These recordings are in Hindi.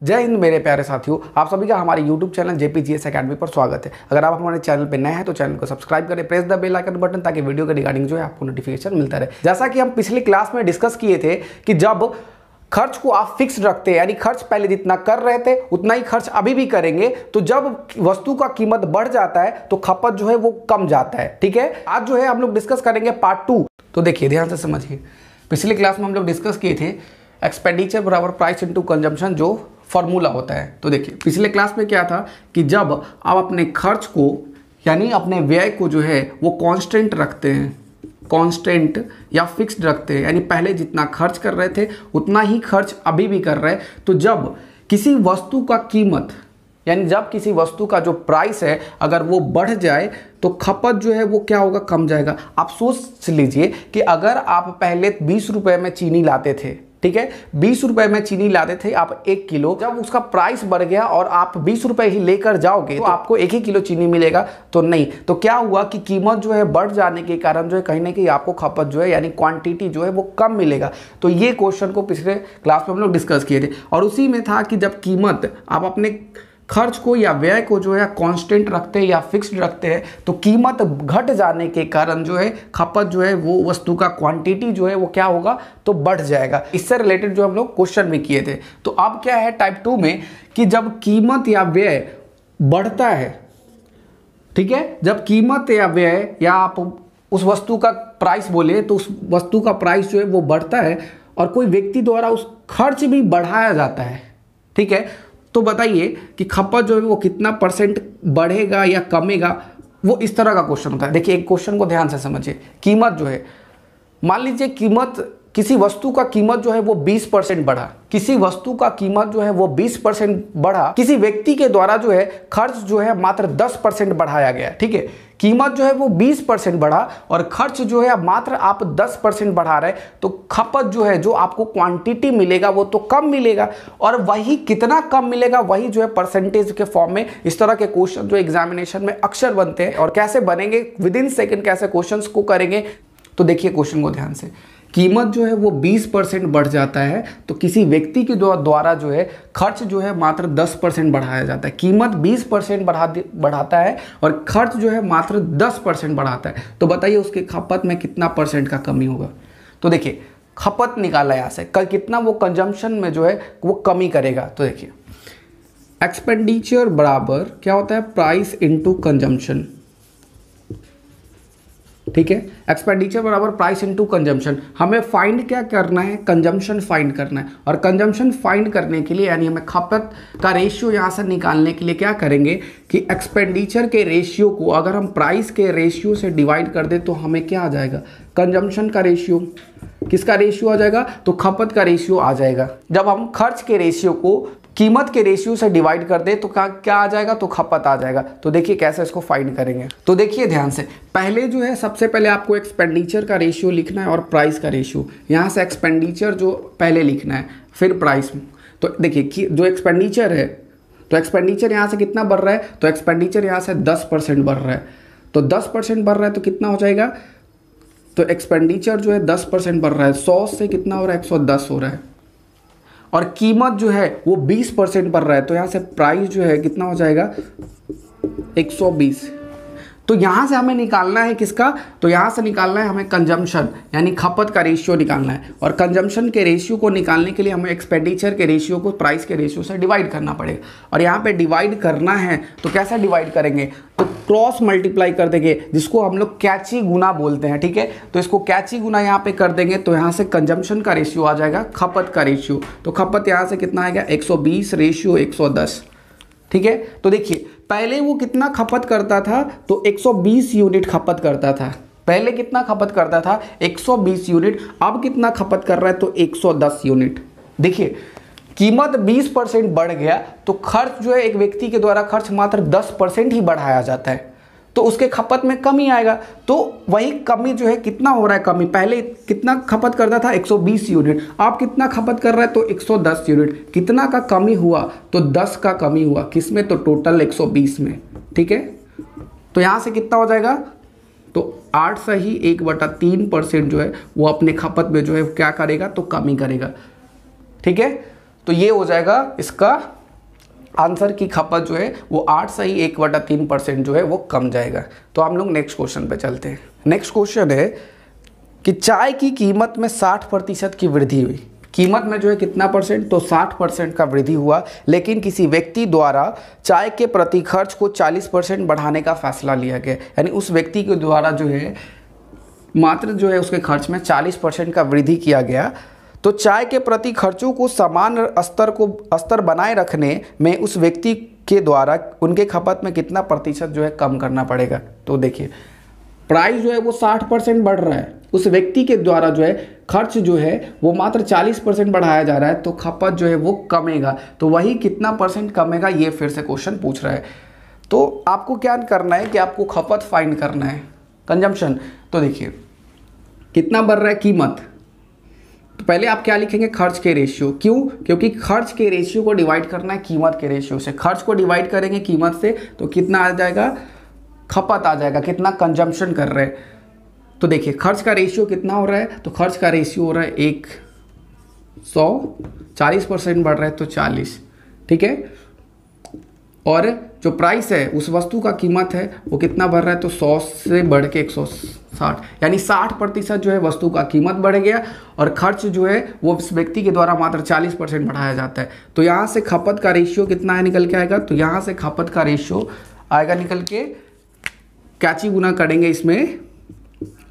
जय हिंद मेरे प्यारे साथियों, आप सभी का हमारे YouTube चैनल JPGS एकेडमी पर स्वागत है। अगर आप हमारे चैनल पर नए हैं तो चैनल को सब्सक्राइब करें, press the bell icon button ताकि वीडियो के रिगार्डिंग जो है आपको नोटिफिकेशन मिलता रहे। जैसा कि हम पिछली क्लास में डिस्कस किए थे कि जब खर्च को आप फिक्स रखते हैं, यानी खर्च पहले जितना कर रहे थे उतना ही खर्च अभी भी करेंगे, तो जब वस्तु का कीमत बढ़ जाता है तो खपत जो है वो कम जाता है। ठीक है, आज जो है हम लोग डिस्कस करेंगे पार्ट 2। तो देखिए ध्यान से समझिए, पिछली क्लास में हम लोग डिस्कस किए थे एक्सपेंडिचर बराबर प्राइस इनटू कंजम्पशन जो फॉर्मूला होता है। तो देखिए पिछले क्लास में क्या था कि जब आप अपने खर्च को यानी अपने व्यय को जो है वो कांस्टेंट रखते हैं, कांस्टेंट या फिक्स्ड रखते हैं, यानी पहले जितना खर्च कर रहे थे उतना ही खर्च अभी भी कर रहे हैं, तो जब किसी वस्तु का कीमत यानी जब किसी वस्तु का जो प्राइस है अगर वो बढ़ जाए तो खपत जो है वो क्या होगा, कम जाएगा। आप सोच लीजिए कि अगर आप पहले 20 रुपए में चीनी लाते थे, ठीक है, 20 रुपए में चीनी लाते थे आप 1 किलो, जब उसका प्राइस बढ़ गया और आप 20 रुपए ही लेकर जाओगे तो आपको 1 ही किलो चीनी मिलेगा, तो नहीं। तो क्या हुआ कि कीमत जो है बढ़ जाने के कारण जो है कहीं ना कहीं आपको खपत जो है यानी क्वांटिटी जो है वो कम मिलेगा। तो ये क्वेश्चन को पिछले क्लास में हम लोग डिस्कस किए थे और उसी में था कि जब कीमत आप अपने खर्च को या व्यय को जो है कांस्टेंट रखते हैं या फिक्स्ड रखते हैं तो कीमत घट जाने के कारण जो है खपत जो है वो वस्तु का क्वांटिटी जो है वो क्या होगा, तो बढ़ जाएगा। इससे रिलेटेड जो हम लोग क्वेश्चन भी किए थे। तो अब क्या है टाइप 2 में कि जब कीमत या व्यय बढ़ता है, ठीक है, जब कीमत या व्यय या आप उस वस्तु का प्राइस बोले तो उस वस्तु का प्राइस जो है वो बढ़ता है और कोई व्यक्ति द्वारा उस खर्च भी बढ़ाया जाता है, ठीक है, तो बताइए कि खपत जो है वो कितना परसेंट बढ़ेगा या कमेगा। वो इस तरह का क्वेश्चन होता है। देखिए एक क्वेश्चन को ध्यान से समझिए। कीमत जो है, मान लीजिए कीमत किसी वस्तु का कीमत जो है वो 20% बढ़ा, किसी वस्तु का कीमत जो है वो 20% बढ़ा, किसी व्यक्ति के द्वारा जो है खर्च जो है मात्र 10% बढ़ाया गया, ठीक है। कीमत जो है वो 20% बढ़ा और खर्च जो है मात्र आप 10% बढ़ा रहे, तो खपत जो है जो आपको क्वांटिटी मिलेगा वो तो कम मिलेगा। और वही कितना कम मिलेगा वही जो है परसेंटेज के फॉर्म में इस तरह के क्वेश्चन जो एग्जामिनेशन में अक्सर बनते हैं। और कैसे बनेंगे, विद इन सेकेंड कैसे क्वेश्चन को करेंगे, तो देखिए क्वेश्चन को ध्यान से। कीमत जो है वो 20% बढ़ जाता है तो किसी व्यक्ति के द्वारा जो है खर्च जो है मात्र 10% बढ़ाया जाता है। कीमत 20% बढ़ाता है और खर्च जो है मात्र 10% बढ़ाता है, तो बताइए उसके खपत में कितना परसेंट का कमी होगा। तो देखिए खपत निकाला यहाँ से, कल कितना वो कंजम्पशन में जो है वो कमी करेगा। तो देखिए एक्सपेंडिचर बराबर क्या होता है, प्राइस इनटू कंजम्पशन, ठीक है। एक्सपेंडिचर बराबर प्राइस इनटू कंजम्पशन। हमें फाइंड क्या करना है, कंजम्पशन फाइंड करना है। और कंजम्पशन फाइंड करने के लिए यानी हमें खपत का रेशियो यहाँ से निकालने के लिए क्या करेंगे कि एक्सपेंडिचर के रेशियो को अगर हम प्राइस के रेशियो से डिवाइड कर दे तो हमें क्या आ जाएगा, कंजम्पशन का रेशियो। किसका रेशियो आ जाएगा, तो खपत का रेशियो आ जाएगा। जब हम खर्च के रेशियो को कीमत के रेशियो से डिवाइड कर दे तो क्या आ जाएगा, तो खपत आ जाएगा। तो देखिए कैसे इसको फाइंड करेंगे। तो देखिए ध्यान से, पहले जो है सबसे पहले आपको एक्सपेंडिचर का रेशियो लिखना है और प्राइस का रेशियो। यहाँ से एक्सपेंडिचर जो पहले लिखना है फिर प्राइस। तो देखिए जो एक्सपेंडिचर है, तो एक्सपेंडिचर यहाँ से कितना बढ़ रहा है, तो एक्सपेंडिचर यहाँ से 10% बढ़ रहा है। तो 10% बढ़ रहा है तो कितना हो जाएगा, तो एक्सपेंडिचर जो है 10% बढ़ रहा है, 100 से कितना हो रहा है, 110 हो रहा है। और कीमत जो है वो 20% बढ़ रहा है, तो यहाँ से प्राइस जो है कितना हो जाएगा, 120। तो यहाँ से हमें निकालना है किसका, तो यहाँ से निकालना है हमें कंजम्पशन यानी खपत का रेशियो निकालना है। और कंजम्पशन के रेशियो को निकालने के लिए हमें एक्सपेंडिचर के रेशियो को प्राइस के रेशियो से डिवाइड करना पड़ेगा। और यहाँ पे डिवाइड करना है तो कैसे डिवाइड करेंगे, तो क्रॉस मल्टीप्लाई कर देंगे, जिसको हम लोग कैची गुना बोलते हैं, ठीक है। तो इसको कैची गुना यहाँ पे कर देंगे तो यहाँ से कंजम्पशन का रेशियो आ जाएगा खपत का रेशियो। तो खपत यहाँ से कितना आएगा, 120 रेशियो 110, ठीक है। तो देखिए पहले वो कितना खपत करता था, तो 120 यूनिट खपत करता था। पहले कितना खपत करता था, 120 यूनिट। अब कितना खपत कर रहा है, तो 110 यूनिट। देखिए कीमत 20% बढ़ गया तो खर्च जो है एक व्यक्ति के द्वारा खर्च मात्र 10% ही बढ़ाया जाता है, तो उसके खपत में कमी आएगा। तो वही कमी जो है कितना हो रहा है, कमी पहले कितना खपत करता था, 120 यूनिट, आप कितना खपत कर रहा है, तो 110 यूनिट। कितना का कमी हुआ, तो 10 का कमी हुआ, किसमें, तो टोटल 120 में, ठीक है। तो यहाँ से कितना हो जाएगा, तो 8 से ही 1/3% जो है वो अपने खपत में जो है क्या करेगा, तो कमी करेगा, ठीक है। तो ये हो जाएगा इसका आंसर की खपत जो है वो 8 से ही 1/3% जो है वो कम जाएगा। तो हम लोग नेक्स्ट क्वेश्चन पे चलते हैं। नेक्स्ट क्वेश्चन है कि चाय की कीमत में 60% की वृद्धि हुई। कीमत में जो है कितना परसेंट, तो 60% का वृद्धि हुआ, लेकिन किसी व्यक्ति द्वारा चाय के प्रति खर्च को 40% बढ़ाने का फैसला लिया गया। यानी उस व्यक्ति के द्वारा जो है मात्र जो है उसके खर्च में 40% का वृद्धि किया गया। तो चाय के प्रति खर्चों को समान स्तर बनाए रखने में उस व्यक्ति के द्वारा उनके खपत में कितना प्रतिशत जो है कम करना पड़ेगा। तो देखिए प्राइस जो है वो 60% बढ़ रहा है, उस व्यक्ति के द्वारा जो है खर्च जो है वो मात्र 40% बढ़ाया जा रहा है, तो खपत जो है वो कमेगा। तो वही कितना परसेंट कमेगा ये फिर से क्वेश्चन पूछ रहा है। तो आपको क्या करना है कि आपको खपत फाइंड करना है, कंजम्पशन। तो देखिए कितना बढ़ रहा है कीमत, तो पहले आप क्या लिखेंगे, खर्च के रेशियो। क्यों? क्योंकि खर्च के रेशियो को डिवाइड करना है कीमत के रेशियो से। खर्च को डिवाइड करेंगे कीमत से तो कितना आ जाएगा, खपत आ जाएगा, कितना कंजम्पशन कर रहे हैं। तो देखिए खर्च का रेशियो कितना हो रहा है, तो खर्च का रेशियो हो रहा है 100, 40% बढ़ रहा है तो 40, ठीक है। और जो प्राइस है उस वस्तु का कीमत है वो कितना बढ़ रहा है, तो 100 से बढ़ के 160, यानी 60% जो है वस्तु का कीमत बढ़ गया और खर्च जो है वो इस व्यक्ति के द्वारा मात्र 40% बढ़ाया जाता है। तो यहाँ से खपत का रेशियो कितना है निकल के आएगा, तो यहाँ से खपत का रेशियो आएगा निकल के, कैची गुना करेंगे इसमें,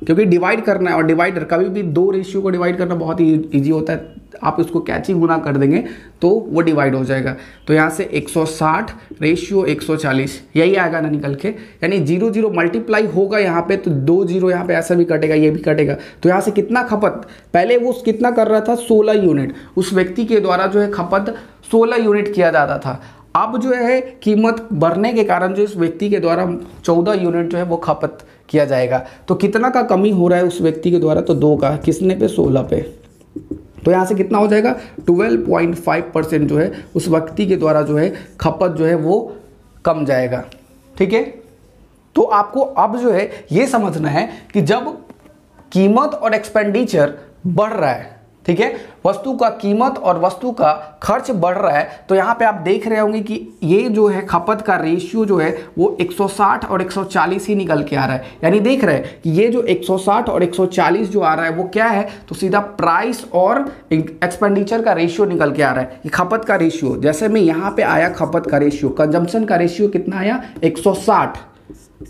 क्योंकि डिवाइड करना है और डिवाइडर कभी भी दो रेशियो को डिवाइड करना बहुत ही ईजी होता है। आप इसको कैची गुना कर देंगे तो वो डिवाइड हो जाएगा। तो यहाँ से 160 रेशियो 140 यही आएगा ना निकल के, यानी 0 0 मल्टीप्लाई होगा यहाँ पे, तो 2 0 यहाँ पे ऐसा भी कटेगा, ये भी कटेगा। तो यहाँ से कितना खपत, पहले वो कितना कर रहा था 16 यूनिट, उस व्यक्ति के द्वारा जो है खपत 16 यूनिट किया जाता था। अब जो है कीमत बढ़ने के कारण जो इस व्यक्ति के द्वारा 14 यूनिट जो है वो खपत किया जाएगा। तो कितना का कमी हो रहा है उस व्यक्ति के द्वारा, तो 2 का, किसने पे, 16 पे। तो यहाँ से कितना हो जाएगा, 12.5% जो है उस व्यक्ति के द्वारा जो है खपत जो है वो कम जाएगा, ठीक है। तो आपको अब जो है ये समझना है कि जब कीमत और एक्सपेंडिचर बढ़ रहा है, ठीक है, वस्तु का कीमत और वस्तु का खर्च बढ़ रहा है, तो यहाँ पे आप देख रहे होंगे कि ये जो है खपत का रेशियो जो है वो 160 और 140 ही निकल के आ रहा है। यानी देख रहे हैं कि ये जो 160 और 140 जो आ रहा है वो क्या है, तो सीधा प्राइस और एक्सपेंडिचर का रेशियो निकल के आ रहा है। ये खपत का रेशियो, जैसे में यहाँ पे आया खपत का रेशियो, कंजम्पशन का रेशियो कितना आया 160,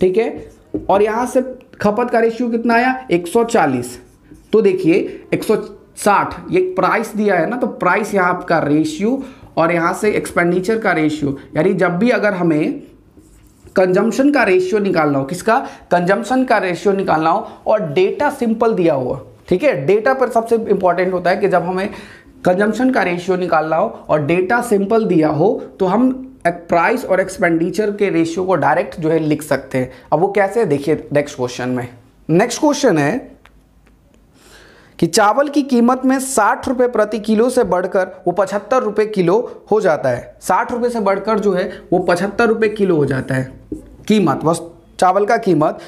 ठीक है, और यहाँ से खपत का रेशियो कितना आया 140। तो देखिए 160 ये प्राइस दिया है ना, तो प्राइस यहाँ आपका रेशियो और यहाँ से एक्सपेंडिचर का रेशियो, यानी जब भी अगर हमें कंजम्पशन का रेशियो निकालना हो, किसका, कंजम्पशन का रेशियो निकालना हो और डेटा सिंपल दिया हुआ, ठीक है, डेटा पर सबसे इंपॉर्टेंट होता है कि जब हमें कंजम्पशन का रेशियो निकालना हो और डेटा सिंपल दिया हो तो हम प्राइस और एक्सपेंडिचर के रेशियो को डायरेक्ट जो है लिख सकते हैं। अब वो कैसे, देखिए नेक्स्ट क्वेश्चन में। नेक्स्ट क्वेश्चन है कि चावल की कीमत में 60 रुपये प्रति किलो से बढ़कर वो 75 रुपये किलो हो जाता है। 60 रुपये से बढ़कर जो है वो 75 रुपये किलो हो जाता है कीमत, बस चावल का कीमत।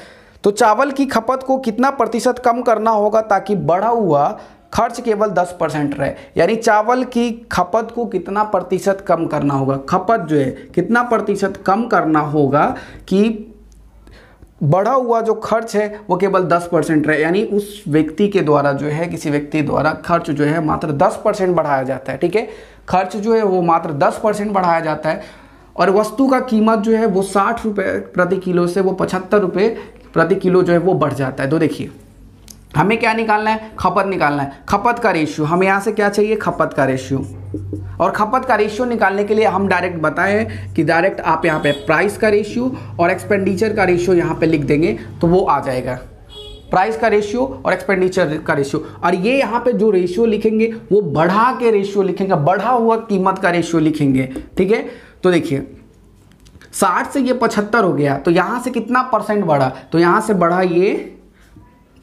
तो चावल की खपत को कितना प्रतिशत कम करना होगा ताकि बढ़ा हुआ खर्च केवल 10% रहे। यानी चावल की खपत को कितना प्रतिशत कम करना होगा, खपत जो है कितना प्रतिशत कम करना होगा कि बढ़ा हुआ जो खर्च है वो केवल 10% रहे। यानी उस व्यक्ति के द्वारा जो है, किसी व्यक्ति द्वारा खर्च जो है मात्र 10% बढ़ाया जाता है, ठीक है, खर्च जो है वो मात्र 10% बढ़ाया जाता है और वस्तु का कीमत जो है वो 60 रुपये प्रति किलो से वो 75 रुपये प्रति किलो जो है वो बढ़ जाता है। तो देखिए हमें क्या निकालना है, खपत निकालना है, खपत का रेशियो। हमें यहाँ से क्या चाहिए, खपत का रेशियो। और खपत का रेशियो निकालने के लिए हम डायरेक्ट बताएं कि डायरेक्ट आप यहाँ पे प्राइस का रेशियो और एक्सपेंडिचर का रेशियो यहाँ पे लिख देंगे तो वो आ जाएगा, प्राइस का रेशियो और एक्सपेंडिचर का रेशियो। और ये यहाँ पे जो रेशियो लिखेंगे वो बढ़ा के रेशियो लिखेंगे, बढ़ा हुआ कीमत का रेशियो लिखेंगे, ठीक है। तो देखिए 60 से ये 75 हो गया, तो यहाँ से कितना परसेंट बढ़ा, तो यहाँ से बढ़ा ये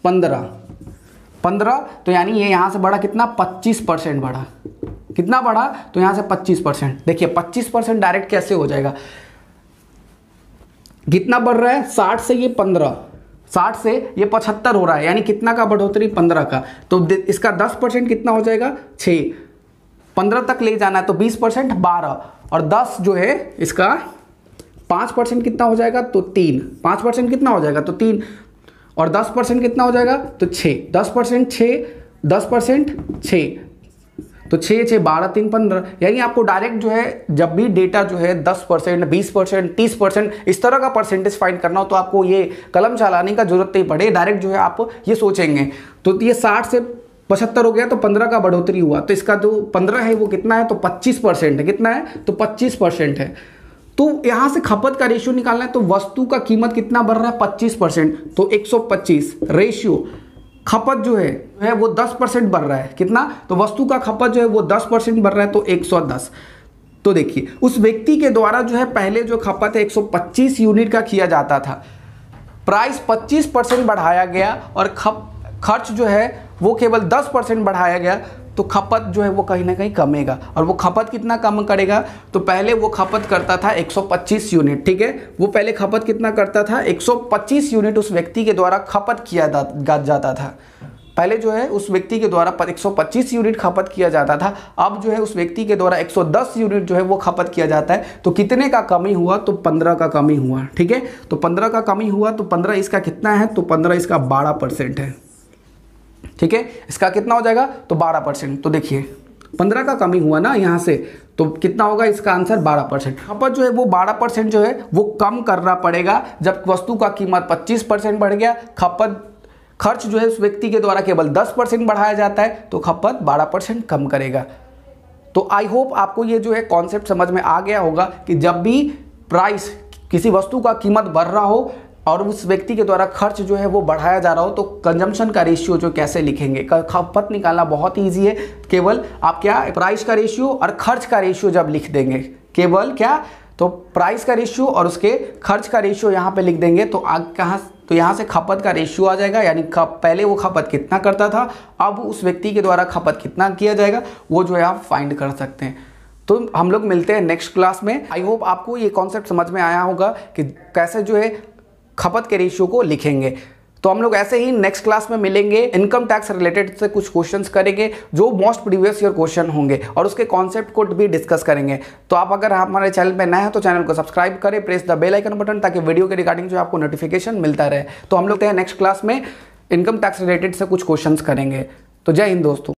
15, तो यानी ये यहाँ से बढ़ा कितना, 25% बढ़ा। कितना बढ़ा, तो यहाँ से 25%। देखिए 25% डायरेक्ट कैसे हो जाएगा, कितना बढ़ रहा है, 60 से ये 15, 60 से ये 75 हो रहा है, यानी कितना का बढ़ोतरी, 15 का। तो इसका 10% कितना हो जाएगा, 6, 15 तक ले जाना है तो 20% 12, और 10 जो है इसका 5% कितना हो जाएगा तो 3, 5% कितना हो जाएगा तो 3, और 10% कितना हो जाएगा तो 6, 10% 6, 10% 6, तो 6 6 12 3 15। यानी आपको डायरेक्ट जो है जब भी डेटा जो है 10%, 20%, 30% इस तरह का परसेंटेज फाइंड करना हो तो आपको ये कलम चलाने का जरूरत नहीं पड़े, डायरेक्ट जो है आप ये सोचेंगे। तो ये 60 से 75 हो गया तो 15 का बढ़ोतरी हुआ, तो इसका जो 15 है वो कितना है तो 25% है। कितना है तो 25% है। तो यहां से खपत का रेशियो निकालना है, तो वस्तु का कीमत कितना बढ़ रहा है 25%, तो 125 रेशियो खपत जो है वो 10% बढ़ रहा है। कितना तो वस्तु का खपत जो है वो 10% बढ़ रहा है तो 110। तो देखिए उस व्यक्ति के द्वारा जो है पहले जो खपत है 125 यूनिट का किया जाता था, प्राइस 25% बढ़ाया गया और खर्च जो है वो केवल 10% बढ़ाया गया, तो खपत जो है वो कहीं ना कहीं कमेगा। और वो खपत कितना कम करेगा तो पहले वो खपत करता था 125 यूनिट, ठीक है, वो पहले खपत कितना करता था 125 यूनिट उस व्यक्ति के द्वारा खपत किया जाता था। पहले जो है उस व्यक्ति के द्वारा 125 यूनिट खपत किया जाता था, अब जो है उस व्यक्ति के द्वारा 110 यूनिट जो है वो खपत किया जाता है। तो कितने का कमी हुआ तो 15 का कमी हुआ, ठीक है। तो 15 का कमी हुआ तो 15 इसका कितना है तो 15 इसका 12% है, ठीक है। इसका कितना हो जाएगा तो 12%। तो देखिए 15 का कमी हुआ ना यहाँ से, तो कितना होगा इसका आंसर 12%। खपत जो है वो 12% जो है वो कम करना पड़ेगा। जब वस्तु का कीमत 25% बढ़ गया, खर्च जो है उस व्यक्ति के द्वारा केवल 10% बढ़ाया जाता है, तो खपत 12% कम करेगा। तो आई होप आपको ये जो है कॉन्सेप्ट समझ में आ गया होगा कि जब भी प्राइस किसी वस्तु का कीमत बढ़ रहा हो और उस व्यक्ति के द्वारा खर्च जो है वो बढ़ाया जा रहा हो, तो कंजम्पशन का रेशियो जो कैसे लिखेंगे, खपत निकालना बहुत ईजी है। केवल आप क्या प्राइस का रेशियो और खर्च का रेशियो जब लिख देंगे, केवल क्या तो प्राइस का रेशियो और उसके खर्च का रेशियो यहाँ पे लिख देंगे, तो तो यहाँ से खपत का रेशियो आ जाएगा। यानी पहले वो खपत कितना करता था, अब उस व्यक्ति के द्वारा खपत कितना किया जाएगा, वो जो है आप फाइंड कर सकते हैं। तो हम लोग मिलते हैं नेक्स्ट क्लास में। आई होप आपको ये कॉन्सेप्ट समझ में आया होगा कि कैसे जो है खपत के रेशियो को लिखेंगे। तो हम लोग ऐसे ही नेक्स्ट क्लास में मिलेंगे, इनकम टैक्स रिलेटेड से कुछ क्वेश्चंस करेंगे जो मोस्ट प्रीवियस ईयर क्वेश्चन होंगे, और उसके कॉन्सेप्ट को भी डिस्कस करेंगे। तो आप अगर हमारे चैनल पे नए हैं तो चैनल को सब्सक्राइब करें, press the bell icon button, ताकि वीडियो के रिगार्डिंग जो आपको नोटिफिकेशन मिलता रहे। तो हम लोग नेक्स्ट क्लास में इनकम टैक्स रिलेटेड से कुछ क्वेश्चंस करेंगे। तो जय हिंद दोस्तों।